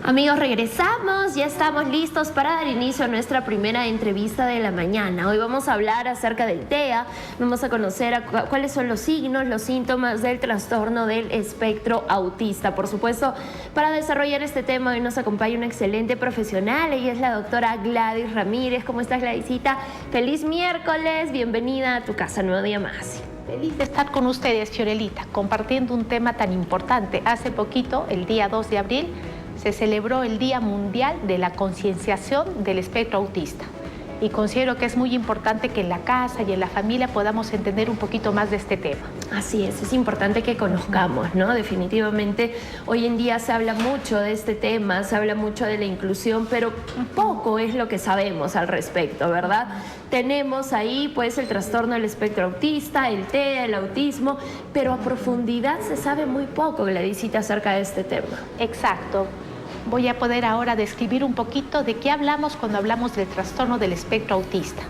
Amigos, regresamos, ya estamos listos para dar inicio a nuestra primera entrevista de la mañana. Hoy vamos a hablar acerca del TEA, vamos a conocer cuáles son los signos, los síntomas del trastorno del espectro autista. Por supuesto, para desarrollar este tema hoy nos acompaña una excelente profesional, ella es la doctora Gladys Ramírez. ¿Cómo estás, Gladysita? Feliz miércoles, bienvenida a tu casa, nuevo día más. Feliz de estar con ustedes, Fiorelita, compartiendo un tema tan importante. Hace poquito, el día 2 de abril, se celebró el Día Mundial de la Concienciación del Espectro Autista. Y considero que es muy importante que en la casa y en la familia podamos entender un poquito más de este tema. Así es importante que conozcamos, ¿no? Definitivamente hoy en día se habla mucho de este tema, se habla mucho de la inclusión, pero poco es lo que sabemos al respecto, ¿verdad? Tenemos ahí pues el trastorno del espectro autista, el TEA, el autismo, pero a profundidad se sabe muy poco, Gladysita, acerca de este tema. Exacto. Voy a poder ahora describir un poquito de qué hablamos cuando hablamos del trastorno del espectro autista.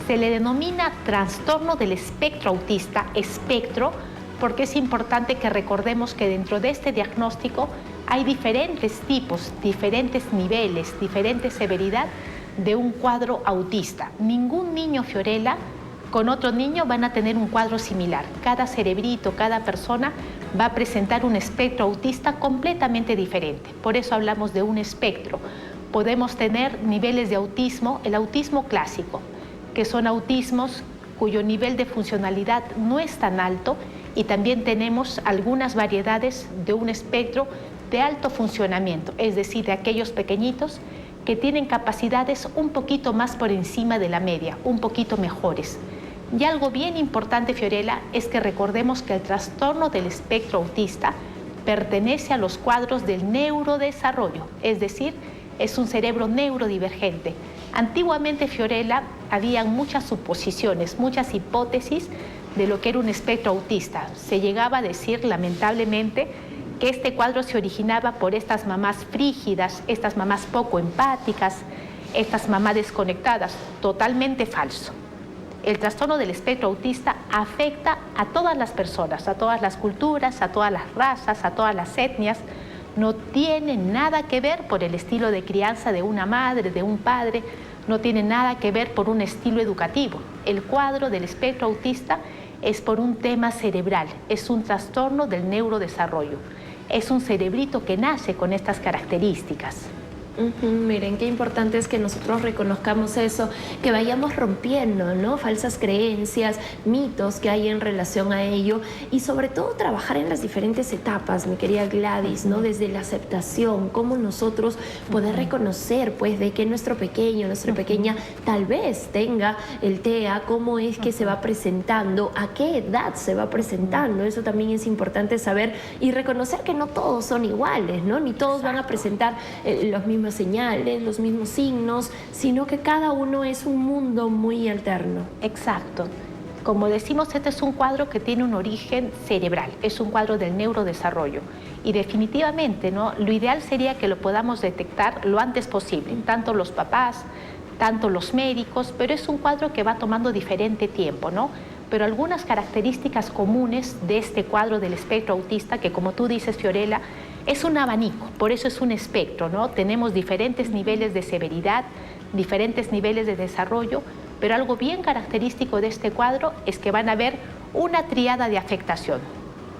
Se le denomina trastorno del espectro autista, espectro, porque es importante que recordemos que dentro de este diagnóstico hay diferentes tipos, diferentes niveles, diferente severidad de un cuadro autista. Ningún niño, Fiorella, con otro niño van a tener un cuadro similar. Cada cerebrito, cada persona va a presentar un espectro autista completamente diferente. Por eso hablamos de un espectro. Podemos tener niveles de autismo, el autismo clásico, que son autismos cuyo nivel de funcionalidad no es tan alto, y también tenemos algunas variedades de un espectro de alto funcionamiento, es decir, de aquellos pequeñitos que tienen capacidades un poquito más por encima de la media, un poquito mejores. Y algo bien importante, Fiorella, es que recordemos que el trastorno del espectro autista pertenece a los cuadros del neurodesarrollo, es decir, es un cerebro neurodivergente. Antiguamente, Fiorella, habían muchas suposiciones, muchas hipótesis de lo que era un espectro autista. Se llegaba a decir, lamentablemente, que este cuadro se originaba por estas mamás frígidas, estas mamás poco empáticas, estas mamás desconectadas. Totalmente falso. El trastorno del espectro autista afecta a todas las personas, a todas las culturas, a todas las razas, a todas las etnias. No tiene nada que ver por el estilo de crianza de una madre, de un padre, no tiene nada que ver por un estilo educativo. El cuadro del espectro autista es por un tema cerebral, es un trastorno del neurodesarrollo. Es un cerebrito que nace con estas características. Miren, qué importante es que nosotros reconozcamos eso, que vayamos rompiendo, ¿no? Falsas creencias, mitos que hay en relación a ello, y sobre todo trabajar en las diferentes etapas, mi querida Gladys, ¿no? Desde la aceptación, cómo nosotros poder reconocer, pues, de que nuestro pequeño, nuestra pequeña tal vez tenga el TEA, cómo es que se va presentando, a qué edad se va presentando. Eso también es importante saber y reconocer que no todos son iguales, ¿no? Ni todos van a presentar los mismos señales, los mismos signos, sino que cada uno es un mundo muy alterno. Exacto. Como decimos, este es un cuadro que tiene un origen cerebral, es un cuadro del neurodesarrollo. Y definitivamente, ¿no? Lo ideal sería que lo podamos detectar lo antes posible, tanto los papás, tanto los médicos, pero es un cuadro que va tomando diferente tiempo, ¿no? Pero algunas características comunes de este cuadro del espectro autista, que como tú dices, Fiorella, es un abanico, por eso es un espectro, ¿no? Tenemos diferentes niveles de severidad, diferentes niveles de desarrollo, pero algo bien característico de este cuadro es que van a haber una tríada de afectación.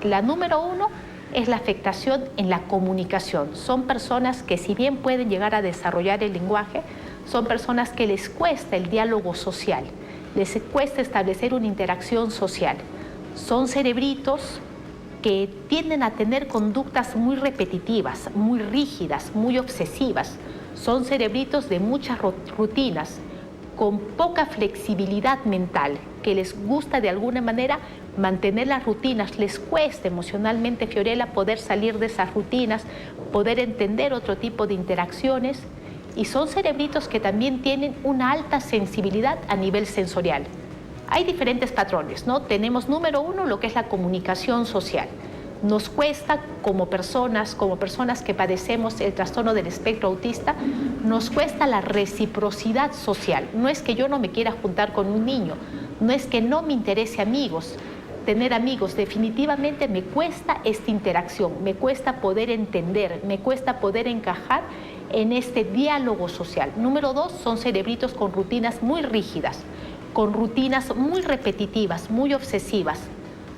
La número 1 es la afectación en la comunicación. Son personas que, si bien pueden llegar a desarrollar el lenguaje, son personas que les cuesta el diálogo social, les cuesta establecer una interacción social. Son cerebritos que tienden a tener conductas muy repetitivas, muy rígidas, muy obsesivas. Son cerebritos de muchas rutinas, con poca flexibilidad mental, que les gusta de alguna manera mantener las rutinas. Les cuesta emocionalmente, Fiorella, poder salir de esas rutinas, poder entender otro tipo de interacciones. Y son cerebritos que también tienen una alta sensibilidad a nivel sensorial. Hay diferentes patrones, ¿no? Tenemos número 1 lo que es la comunicación social. Nos cuesta como personas que padecemos el trastorno del espectro autista, nos cuesta la reciprocidad social. No es que yo no me quiera juntar con un niño, no es que no me interese amigos, tener amigos, definitivamente me cuesta esta interacción, me cuesta poder entender, me cuesta poder encajar en este diálogo social. Número 2, son cerebritos con rutinas muy rígidas, con rutinas muy repetitivas, muy obsesivas.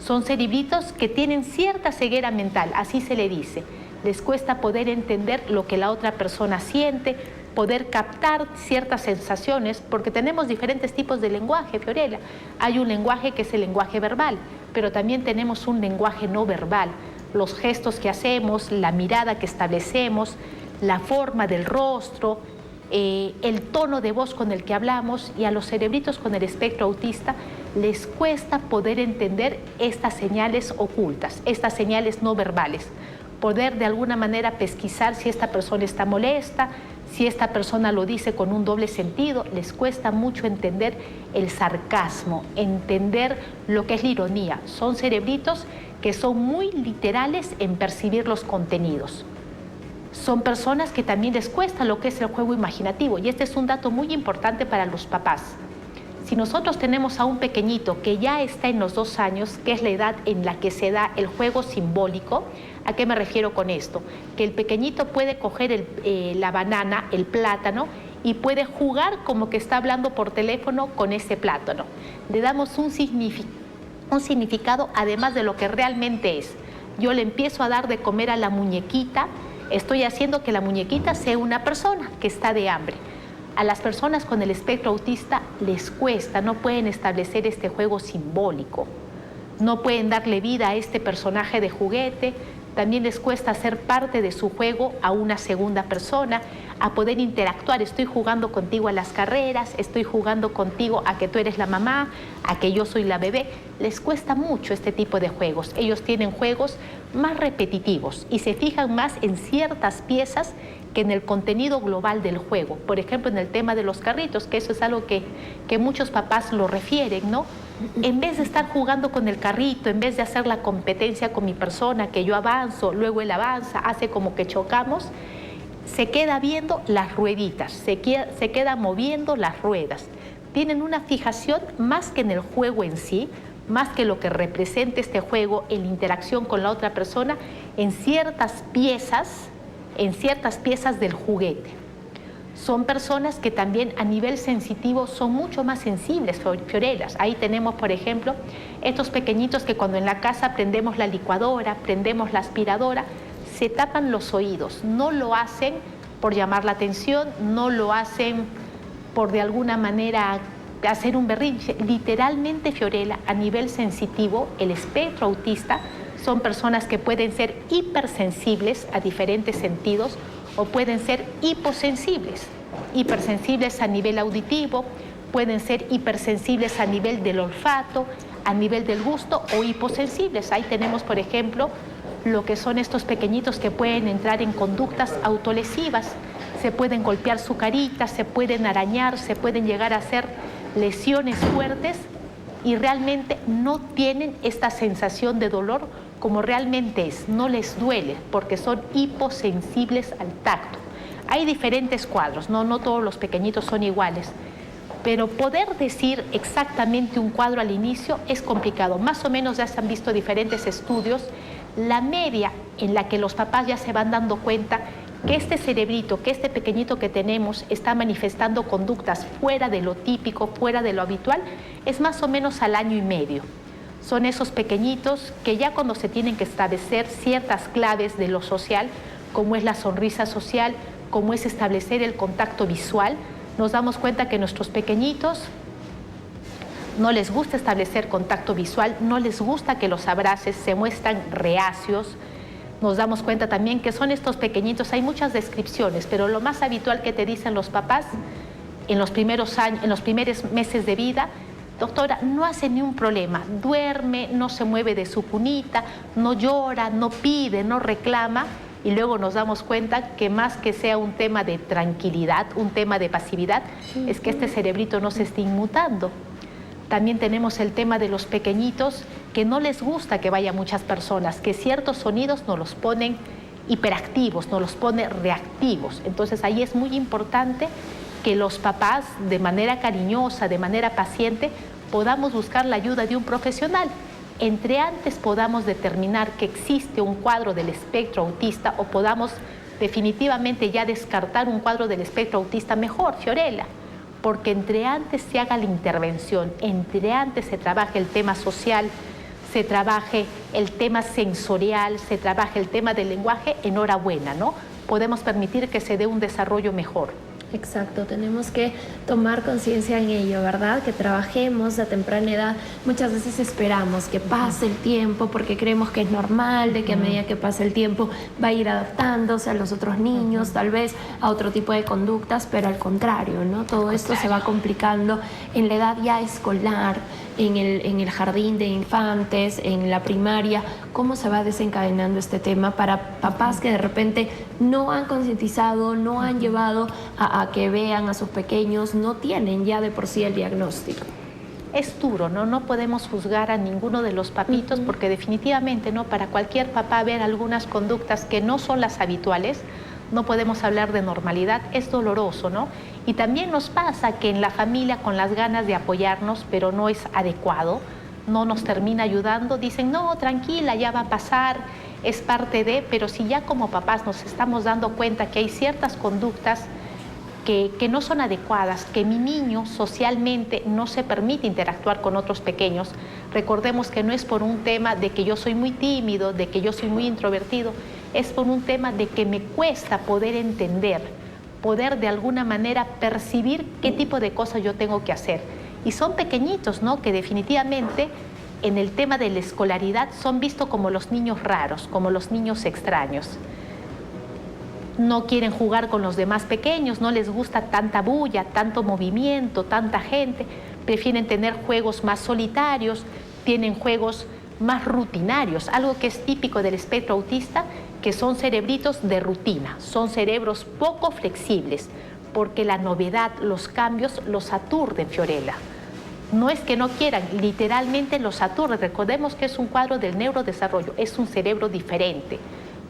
Son cerebritos que tienen cierta ceguera mental, así se le dice. Les cuesta poder entender lo que la otra persona siente, poder captar ciertas sensaciones, porque tenemos diferentes tipos de lenguaje, Fiorella. Hay un lenguaje que es el lenguaje verbal, pero también tenemos un lenguaje no verbal. Los gestos que hacemos, la mirada que establecemos, la forma del rostro, el tono de voz con el que hablamos, y a los cerebritos con el espectro autista les cuesta poder entender estas señales ocultas, estas señales no verbales, poder de alguna manera pesquisar si esta persona está molesta, si esta persona lo dice con un doble sentido. Les cuesta mucho entender el sarcasmo, entender lo que es la ironía. Son cerebritos que son muy literales en percibir los contenidos. Son personas que también les cuesta lo que es el juego imaginativo, y este es un dato muy importante para los papás. Si nosotros tenemos a un pequeñito que ya está en los 2 años, que es la edad en la que se da el juego simbólico, ¿a qué me refiero con esto? Que el pequeñito puede coger la banana, el plátano, y puede jugar como que está hablando por teléfono con ese plátano. Le damos un significado además de lo que realmente es. Yo le empiezo a dar de comer a la muñequita, estoy haciendo que la muñequita sea una persona que está de hambre. A las personas con el espectro autista les cuesta, no pueden establecer este juego simbólico, no pueden darle vida a este personaje de juguete. También les cuesta hacer parte de su juego a una segunda persona, a poder interactuar. Estoy jugando contigo a las carreras, estoy jugando contigo a que tú eres la mamá, a que yo soy la bebé. Les cuesta mucho este tipo de juegos. Ellos tienen juegos más repetitivos y se fijan más en ciertas piezas que en el contenido global del juego. Por ejemplo, en el tema de los carritos, que eso es algo que muchos papás lo refieren, ¿no? En vez de estar jugando con el carrito, en vez de hacer la competencia con mi persona, que yo avanzo, luego él avanza, hace como que chocamos, se queda viendo las rueditas, se queda moviendo las ruedas. Tienen una fijación más que en el juego en sí, más que lo que representa este juego en la interacción con la otra persona, en ciertas piezas del juguete. Son personas que también a nivel sensitivo son mucho más sensibles, Fiorelas. Ahí tenemos, por ejemplo, estos pequeñitos que cuando en la casa prendemos la licuadora, prendemos la aspiradora, se tapan los oídos. No lo hacen por llamar la atención, no lo hacen por de alguna manera hacer un berrinche. Literalmente, Fiorella, a nivel sensitivo, el espectro autista son personas que pueden ser hipersensibles a diferentes sentidos o pueden ser hiposensibles. Hipersensibles a nivel auditivo, pueden ser hipersensibles a nivel del olfato, a nivel del gusto, o hiposensibles. Ahí tenemos, por ejemplo, lo que son estos pequeñitos que pueden entrar en conductas autolesivas. Se pueden golpear su carita, se pueden arañar, se pueden llegar a hacer lesiones fuertes y realmente no tienen esta sensación de dolor como realmente es, no les duele porque son hiposensibles al tacto. Hay diferentes cuadros, no todos los pequeñitos son iguales, pero poder decir exactamente un cuadro al inicio es complicado. Más o menos ya se han visto diferentes estudios, la media en la que los papás ya se van dando cuenta que este cerebrito, que este pequeñito que tenemos está manifestando conductas fuera de lo típico, fuera de lo habitual, es más o menos al 1 año y medio. Son esos pequeñitos que ya cuando se tienen que establecer ciertas claves de lo social, como es la sonrisa social, como es establecer el contacto visual, nos damos cuenta que nuestros pequeñitos no les gusta establecer contacto visual, no les gusta que los abraces, se muestran reacios. Nos damos cuenta también que son estos pequeñitos, hay muchas descripciones, pero lo más habitual que te dicen los papás en los primeros años, en los primeros meses de vida: doctora, no hace ni un problema, duerme, no se mueve de su cunita, no llora, no pide, no reclama, y luego nos damos cuenta que más que sea un tema de tranquilidad, un tema de pasividad, es que este cerebrito no se está inmutando. También tenemos el tema de los pequeñitos que no les gusta que vaya muchas personas, que ciertos sonidos nos los ponen hiperactivos, nos los pone reactivos. Entonces ahí es muy importante que los papás, de manera cariñosa, de manera paciente, podamos buscar la ayuda de un profesional entre antes podamos determinar que existe un cuadro del espectro autista o podamos definitivamente ya descartar un cuadro del espectro autista, mejor, Fiorella, porque entre antes se haga la intervención, entre antes se trabaje el tema social, se trabaje el tema sensorial, se trabaje el tema del lenguaje, enhorabuena, ¿no? Podemos permitir que se dé un desarrollo mejor. Exacto, tenemos que tomar conciencia en ello, ¿verdad? Que trabajemos a temprana edad. Muchas veces esperamos que pase el tiempo porque creemos que es normal, de que a medida que pase el tiempo va a ir adaptándose a los otros niños, tal vez a otro tipo de conductas, pero al contrario, ¿no? Todo esto se va complicando en la edad ya escolar, en el jardín de infantes, en la primaria. ¿Cómo se va desencadenando este tema para papás que de repente no han concientizado, no han llevado a que vean a sus pequeños, no tienen ya de por sí el diagnóstico? Es duro, ¿no? No podemos juzgar a ninguno de los papitos porque definitivamente, ¿no? Para cualquier papá ver algunas conductas que no son las habituales, no podemos hablar de normalidad, es doloroso, ¿no? Y también nos pasa que en la familia, con las ganas de apoyarnos, pero no es adecuado, no nos termina ayudando, dicen, no, tranquila, ya va a pasar, es parte de, pero si ya como papás nos estamos dando cuenta que hay ciertas conductas que no son adecuadas, que mi niño socialmente no se permite interactuar con otros pequeños, recordemos que no es por un tema de que yo soy muy tímido, de que yo soy muy introvertido, es por un tema de que me cuesta poder entender, poder de alguna manera percibir qué tipo de cosas yo tengo que hacer. Y son pequeñitos, ¿no? Que definitivamente en el tema de la escolaridad son vistos como los niños raros, como los niños extraños. No quieren jugar con los demás pequeños, no les gusta tanta bulla, tanto movimiento, tanta gente, prefieren tener juegos más solitarios, tienen juegos más rutinarios, algo que es típico del espectro autista, que son cerebritos de rutina, son cerebros poco flexibles, porque la novedad, los cambios los aturden, Fiorella. No es que no quieran, literalmente los aturden. Recordemos que es un cuadro del neurodesarrollo, es un cerebro diferente,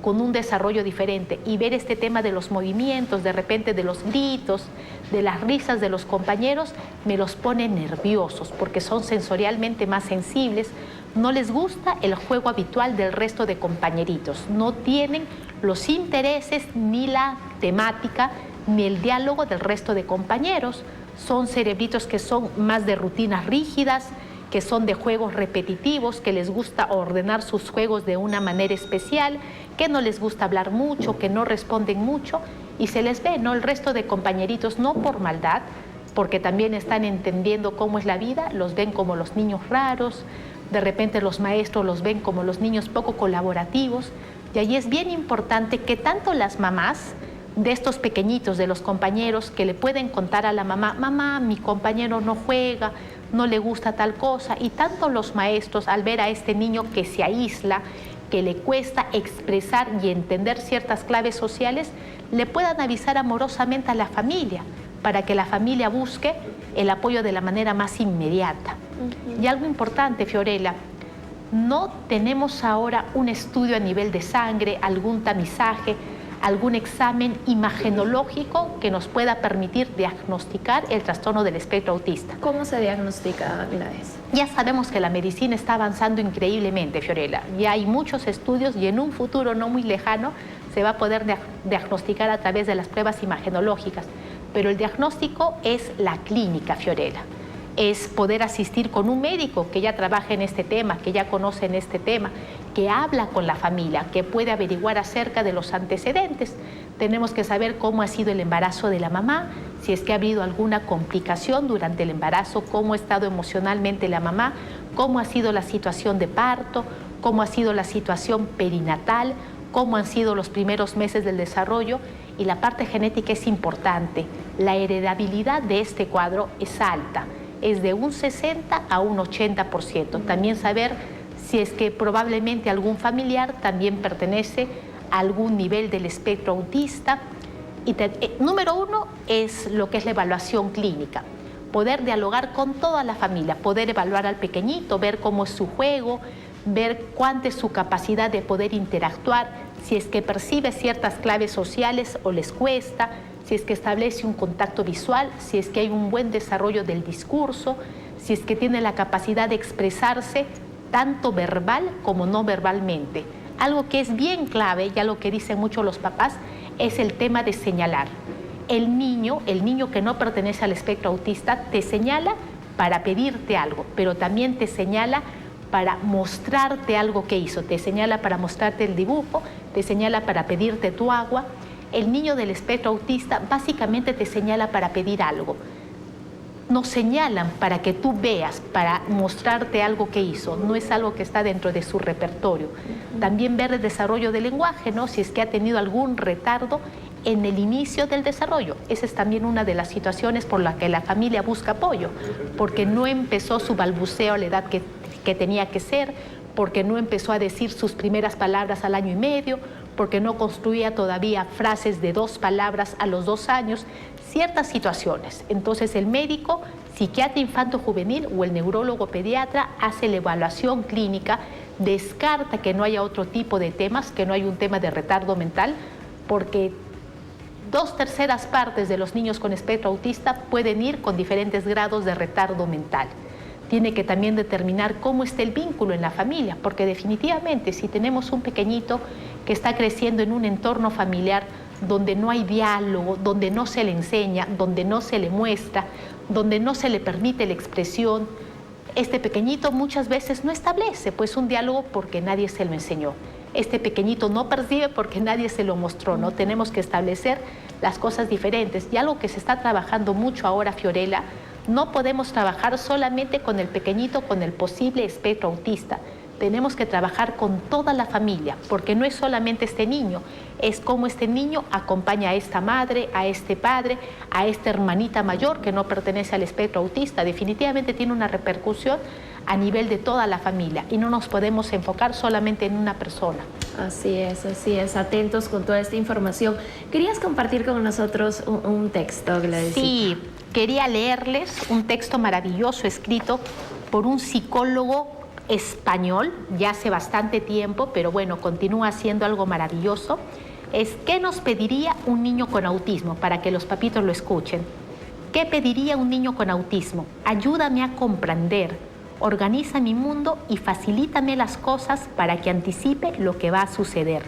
con un desarrollo diferente, y ver este tema de los movimientos, de repente de los gritos, de las risas de los compañeros, me los pone nerviosos porque son sensorialmente más sensibles, no les gusta el juego habitual del resto de compañeritos, no tienen los intereses ni la temática ni el diálogo del resto de compañeros, son cerebritos que son más de rutinas rígidas, que son de juegos repetitivos, que les gusta ordenar sus juegos de una manera especial, que no les gusta hablar mucho, que no responden mucho, y se les ve, ¿no? El resto de compañeritos, no por maldad, porque también están entendiendo cómo es la vida, los ven como los niños raros, de repente los maestros los ven como los niños poco colaborativos, y ahí es bien importante que tanto las mamás de estos pequeñitos, de los compañeros, que le pueden contar a la mamá, mamá, mi compañero no juega, no le gusta tal cosa, y tanto los maestros al ver a este niño que se aísla, que le cuesta expresar y entender ciertas claves sociales, le puedan avisar amorosamente a la familia, para que la familia busque el apoyo de la manera más inmediata. Y algo importante, Fiorella, no tenemos ahora un estudio a nivel de sangre, algún tamizaje, algún examen imagenológico que nos pueda permitir diagnosticar el trastorno del espectro autista. ¿Cómo se diagnostica, Gladys? Ya sabemos que la medicina está avanzando increíblemente, Fiorella. Ya hay muchos estudios y en un futuro no muy lejano se va a poder diagnosticar a través de las pruebas imagenológicas. Pero el diagnóstico es la clínica, Fiorella. Es poder asistir con un médico que ya trabaja en este tema, que ya conoce en este tema, que habla con la familia, que puede averiguar acerca de los antecedentes. Tenemos que saber cómo ha sido el embarazo de la mamá, si es que ha habido alguna complicación durante el embarazo, cómo ha estado emocionalmente la mamá, cómo ha sido la situación de parto, cómo ha sido la situación perinatal, cómo han sido los primeros meses del desarrollo, y la parte genética es importante. La heredabilidad de este cuadro es alta, es de un 60 a un 80%. También saber si es que probablemente algún familiar también pertenece a algún nivel del espectro autista. Y número uno es lo que es la evaluación clínica. Poder dialogar con toda la familia, poder evaluar al pequeñito, ver cómo es su juego, ver cuánta es su capacidad de poder interactuar, si es que percibe ciertas claves sociales o les cuesta, si es que establece un contacto visual, si es que hay un buen desarrollo del discurso, si es que tiene la capacidad de expresarse tanto verbal como no verbalmente. Algo que es bien clave, ya lo que dicen muchos los papás, es el tema de señalar. El niño que no pertenece al espectro autista te señala para pedirte algo, pero también te señala para mostrarte algo que hizo, te señala para mostrarte el dibujo, te señala para pedirte tu agua. El niño del espectro autista básicamente te señala para pedir algo. Nos señalan para que tú veas, para mostrarte algo que hizo, no es algo que está dentro de su repertorio. También ver el desarrollo del lenguaje, ¿no? Si es que ha tenido algún retardo en el inicio del desarrollo. Esa es también una de las situaciones por la que la familia busca apoyo, porque no empezó su balbuceo a la edad que tenía que ser, porque no empezó a decir sus primeras palabras al año y medio, porque no construía todavía frases de 2 palabras a los 2 años, ciertas situaciones. Entonces el médico, psiquiatra infanto-juvenil o el neurólogo pediatra hace la evaluación clínica, descarta que no haya otro tipo de temas, que no hay un tema de retardo mental, porque 2/3 partes de los niños con espectro autista pueden ir con diferentes grados de retardo mental. Tiene que también determinar cómo está el vínculo en la familia, porque definitivamente si tenemos un pequeñito que está creciendo en un entorno familiar donde no hay diálogo, donde no se le enseña, donde no se le muestra, donde no se le permite la expresión, este pequeñito muchas veces no establece pues un diálogo porque nadie se lo enseñó. Este pequeñito no percibe porque nadie se lo mostró, ¿no? Tenemos que establecer las cosas diferentes. Y algo que se está trabajando mucho ahora, Fiorella, no podemos trabajar solamente con el pequeñito, con el posible espectro autista. Tenemos que trabajar con toda la familia, porque no es solamente este niño, es cómo este niño acompaña a esta madre, a este padre, a esta hermanita mayor que no pertenece al espectro autista. Definitivamente tiene una repercusión a nivel de toda la familia y no nos podemos enfocar solamente en una persona. Así es, atentos con toda esta información. ¿Querías compartir con nosotros un texto, Gladys? Sí, quería leerles un texto maravilloso escrito por un psicólogo español, ya hace bastante tiempo, pero bueno, continúa haciendo algo maravilloso. Es ¿qué nos pediría un niño con autismo? Para que los papitos lo escuchen. ¿Qué pediría un niño con autismo? Ayúdame a comprender, organiza mi mundo y facilítame las cosas para que anticipe lo que va a suceder.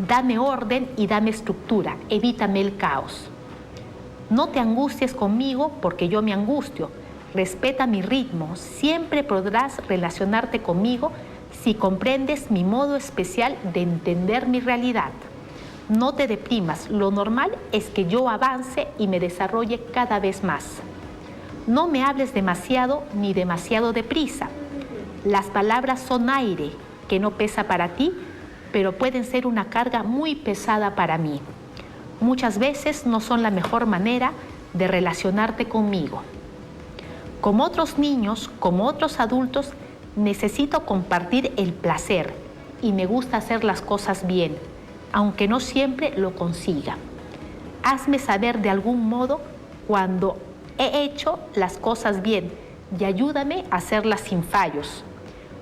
Dame orden y dame estructura, evítame el caos. No te angusties conmigo porque yo me angustio. Respeta mi ritmo, siempre podrás relacionarte conmigo si comprendes mi modo especial de entender mi realidad. No te deprimas, lo normal es que yo avance y me desarrolle cada vez más. No me hables demasiado ni demasiado deprisa. Las palabras son aire que no pesa para ti, pero pueden ser una carga muy pesada para mí. Muchas veces no son la mejor manera de relacionarte conmigo. Como otros niños, como otros adultos, necesito compartir el placer y me gusta hacer las cosas bien, aunque no siempre lo consiga. Hazme saber de algún modo cuando he hecho las cosas bien y ayúdame a hacerlas sin fallos.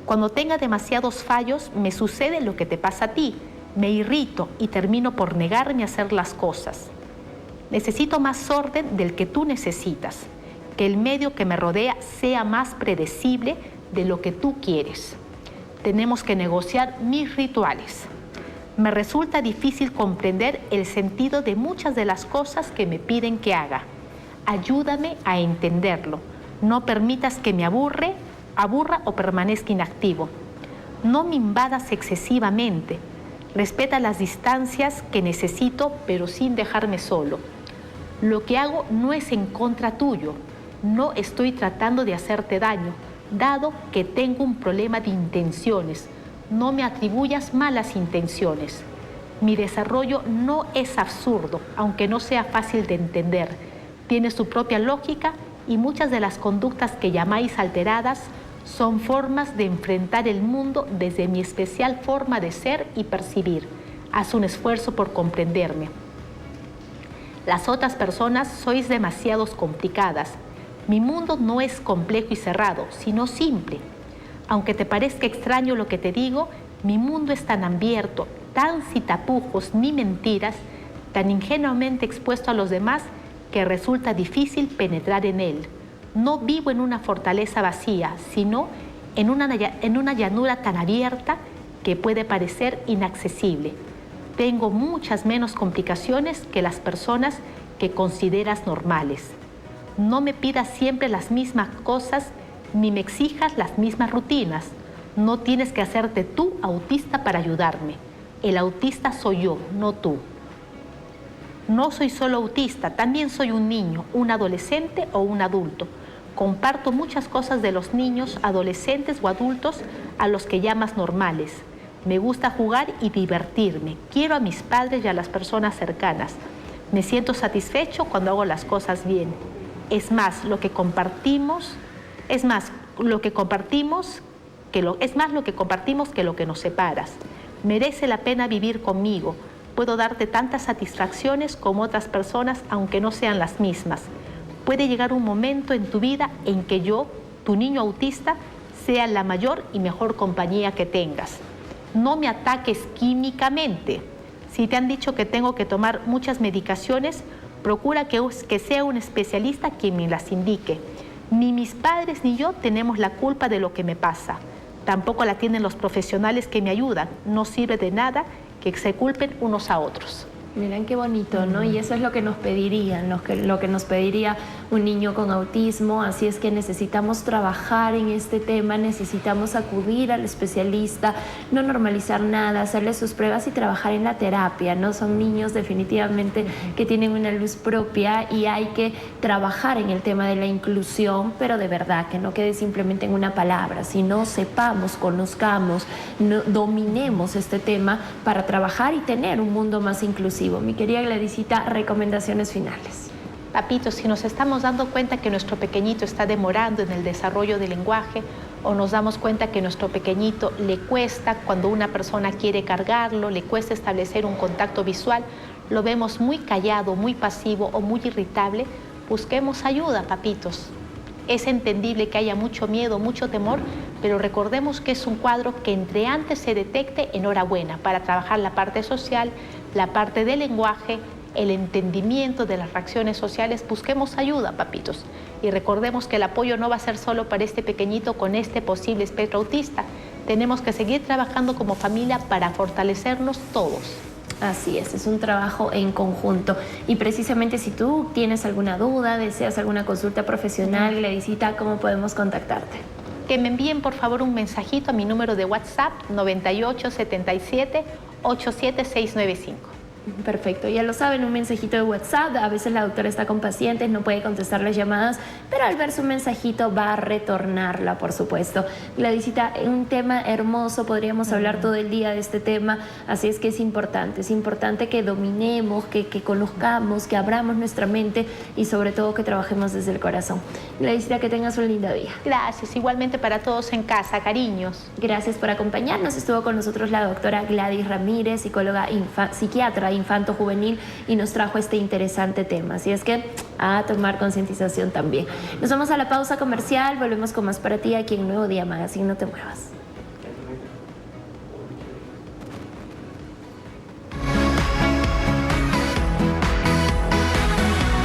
Cuando tenga demasiados fallos, me sucede lo que te pasa a ti. Me irrito y termino por negarme a hacer las cosas. Necesito más orden del que tú necesitas. Que el medio que me rodea sea más predecible de lo que tú quieres. Tenemos que negociar mis rituales. Me resulta difícil comprender el sentido de muchas de las cosas que me piden que haga. Ayúdame a entenderlo. No permitas que me aburra o permanezca inactivo. No me invadas excesivamente. Respeta las distancias que necesito, pero sin dejarme solo. Lo que hago no es en contra tuyo. No estoy tratando de hacerte daño, dado que tengo un problema de intenciones. No me atribuyas malas intenciones. Mi desarrollo no es absurdo, aunque no sea fácil de entender. Tiene su propia lógica y muchas de las conductas que llamáis alteradas son formas de enfrentar el mundo desde mi especial forma de ser y percibir. Haz un esfuerzo por comprenderme. Las otras personas sois demasiado complicadas. Mi mundo no es complejo y cerrado, sino simple. Aunque te parezca extraño lo que te digo, mi mundo es tan abierto, tan sin tapujos ni mentiras, tan ingenuamente expuesto a los demás que resulta difícil penetrar en él. No vivo en una fortaleza vacía, sino en una llanura tan abierta que puede parecer inaccesible. Tengo muchas menos complicaciones que las personas que consideras normales. No me pidas siempre las mismas cosas ni me exijas las mismas rutinas. No tienes que hacerte tú autista para ayudarme. El autista soy yo, no tú. No soy solo autista, también soy un niño, un adolescente o un adulto. Comparto muchas cosas de los niños, adolescentes o adultos a los que llamas normales. Me gusta jugar y divertirme. Quiero a mis padres y a las personas cercanas. Me siento satisfecho cuando hago las cosas bien. Es más lo que compartimos que lo que nos separa. Merece la pena vivir conmigo. Puedo darte tantas satisfacciones como otras personas, aunque no sean las mismas. Puede llegar un momento en tu vida en que yo, tu niño autista, sea la mayor y mejor compañía que tengas. No me ataques químicamente. Si te han dicho que tengo que tomar muchas medicaciones, procura que sea un especialista quien me las indique. Ni mis padres ni yo tenemos la culpa de lo que me pasa. Tampoco la tienen los profesionales que me ayudan. No sirve de nada que se culpen unos a otros. Miren qué bonito, ¿no? Y eso es lo que nos pedirían, lo que nos pediría un niño con autismo. Así es que necesitamos trabajar en este tema, necesitamos acudir al especialista, no normalizar nada, hacerle sus pruebas y trabajar en la terapia, ¿no? Son niños definitivamente que tienen una luz propia y hay que trabajar en el tema de la inclusión, pero de verdad, que no quede simplemente en una palabra, sino sepamos, conozcamos, dominemos este tema para trabajar y tener un mundo más inclusivo. Mi querida Gladysita, recomendaciones finales. Papito, si nos estamos dando cuenta que nuestro pequeñito está demorando en el desarrollo del lenguaje o nos damos cuenta que nuestro pequeñito le cuesta cuando una persona quiere cargarlo, le cuesta establecer un contacto visual, lo vemos muy callado, muy pasivo o muy irritable, busquemos ayuda, papitos. Es entendible que haya mucho miedo, mucho temor, pero recordemos que es un cuadro que entre antes se detecte, enhorabuena, para trabajar la parte social, la parte del lenguaje, el entendimiento de las reacciones sociales. Busquemos ayuda, papitos. Y recordemos que el apoyo no va a ser solo para este pequeñito con este posible espectro autista. Tenemos que seguir trabajando como familia para fortalecernos todos. Así es un trabajo en conjunto. Y precisamente si tú tienes alguna duda, deseas alguna consulta profesional, Gladysita, ¿cómo podemos contactarte? Que me envíen por favor un mensajito a mi número de WhatsApp 9877 87695. Perfecto, ya lo saben, un mensajito de WhatsApp. A veces la doctora está con pacientes, no puede contestar las llamadas, pero al ver su mensajito va a retornarla, por supuesto. Gladysita, un tema hermoso, podríamos hablar todo el día de este tema, así es que es importante que dominemos, que conozcamos, que abramos nuestra mente y sobre todo que trabajemos desde el corazón. Gladysita, que tengas un lindo día. Gracias, igualmente para todos en casa, cariños. Gracias por acompañarnos, estuvo con nosotros la doctora Gladys Ramírez, psicóloga psiquiatra infanto-juvenil, y nos trajo este interesante tema. Así es que a tomar concientización también. Nos vamos a la pausa comercial, volvemos con más para ti aquí en Nuevo Día Magazine. No te muevas.